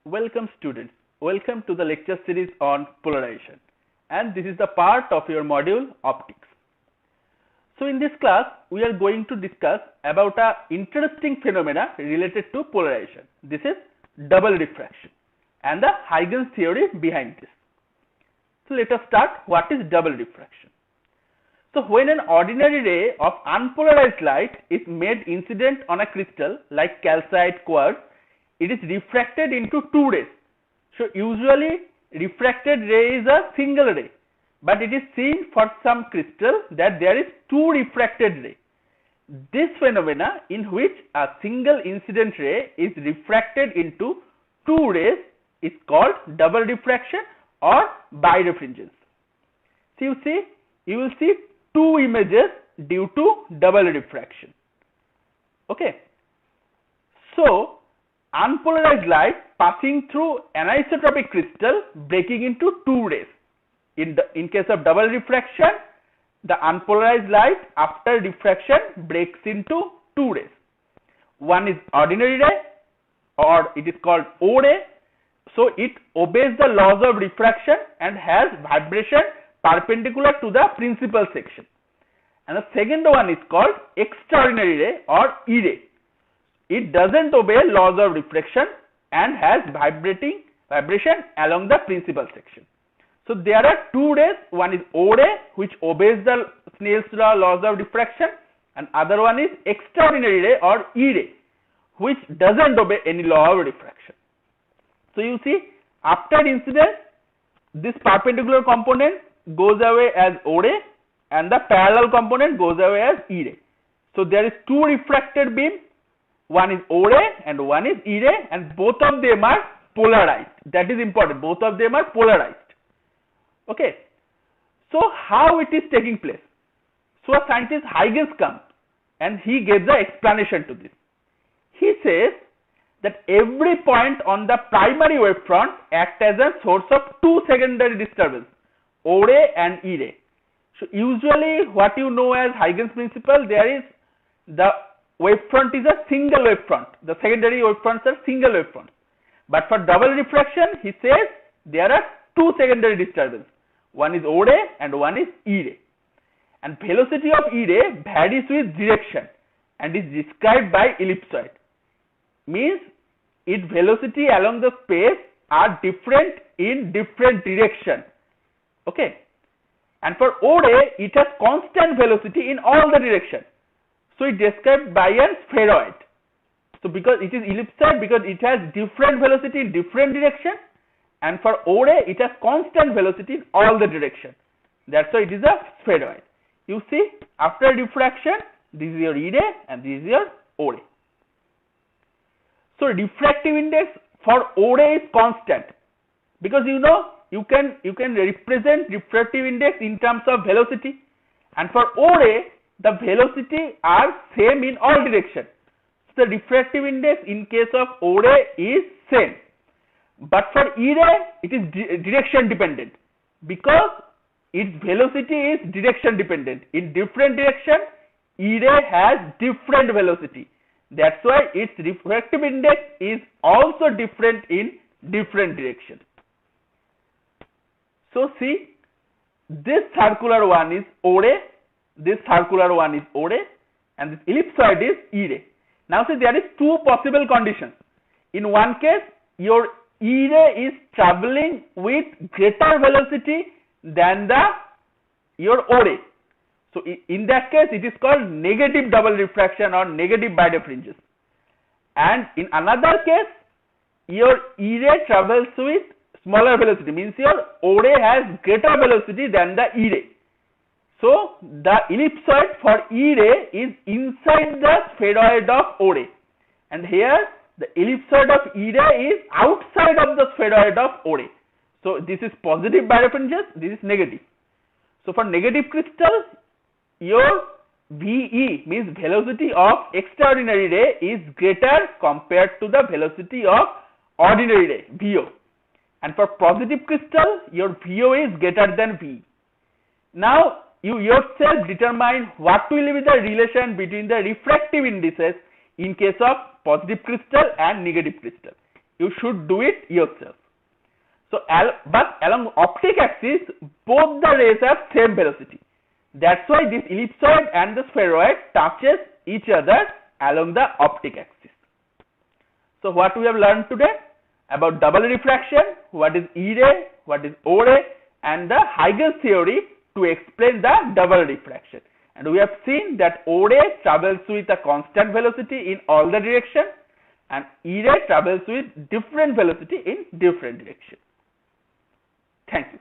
Welcome students, welcome to the lecture series on polarization, and this is the part of your module optics. So in this class we are going to discuss about a interesting phenomena related to polarization. This is double diffraction and the Huygens theory behind this. So let us start. What is double diffraction? So when an ordinary ray of unpolarized light is made incident on a crystal like calcite, quartz, it is refracted into two rays. So usually refracted ray is a single ray, but it is seen for some crystal that there is two refracted rays. This phenomena in which a single incident ray is refracted into two rays is called double diffraction or birefringence. So you will see two images due to double diffraction. Okay. So unpolarized light passing through anisotropic crystal breaking into two rays. In case of double diffraction, the unpolarized light after diffraction breaks into two rays. One is ordinary ray, or it is called O ray. So it obeys the laws of diffraction and has vibration perpendicular to the principal section. And the second one is called extraordinary ray or E ray. It doesn't obey laws of diffraction and has vibration along the principal section. So there are two rays. One is O ray, which obeys the Snell's laws of diffraction, and other one is extraordinary ray or E ray, which doesn't obey any law of diffraction. So you see, after incidence, this perpendicular component goes away as O ray and the parallel component goes away as E ray. So there is two refracted beams. One is O ray and one is E ray, and both of them are polarized. That is important. Both of them are polarized. Okay. So how it is taking place? So a scientist Huygens comes and he gives the explanation to this. He says that every point on the primary wavefront acts as a source of two secondary disturbances, O ray and E ray. So usually what you know as Huygens principle, there is the wavefront is a single wavefront. The secondary wavefronts are single wavefronts. But for double diffraction, he says there are two secondary disturbances. One is O ray and one is E ray. And velocity of E ray varies with direction and is described by ellipsoid. Means its velocity along the space are different in different direction. Okay. And for O ray, it has constant velocity in all the direction. So it is described by a spheroid. So because it is ellipsoid, because it has different velocity in different direction, and for O ray it has constant velocity in all the direction. That's why it is a spheroid. You see, after diffraction, this is your E ray and this is your O ray. So refractive index for O ray is constant, because you know you can represent refractive index in terms of velocity, and for O ray the velocity are same in all directions. So the refractive index in case of O ray is same, but for E ray it is direction dependent, because its velocity is direction dependent. In different direction, E ray has different velocity. That's why its refractive index is also different in different directions. So see, this circular one is O ray, this circular one is O ray, and this ellipsoid is E ray. Now see, there is two possible conditions. In one case, your E ray is traveling with greater velocity than your O ray. So in that case, it is called negative double diffraction or negative birefringence. And in another case, your E ray travels with smaller velocity, means your O ray has greater velocity than the E ray. So the ellipsoid for E ray is inside the spheroid of O ray, and here the ellipsoid of E ray is outside of the spheroid of O ray. So this is positive birefringence, this is negative. So for negative crystal, your VE means velocity of extraordinary ray is greater compared to the velocity of ordinary ray, VO. And for positive crystal, your VO is greater than VE. Now you yourself determine what will be the relation between the refractive indices in case of positive crystal and negative crystal. you should do it yourself. So, but along optic axis, both the rays have same velocity. That's why this ellipsoid and the spheroid touches each other along the optic axis. So, what we have learned today about double refraction, what is E ray, what is O ray, and the Huygens theory to explain the double refraction. And we have seen that O ray travels with a constant velocity in all the directions, and E ray travels with different velocity in different directions. Thank you.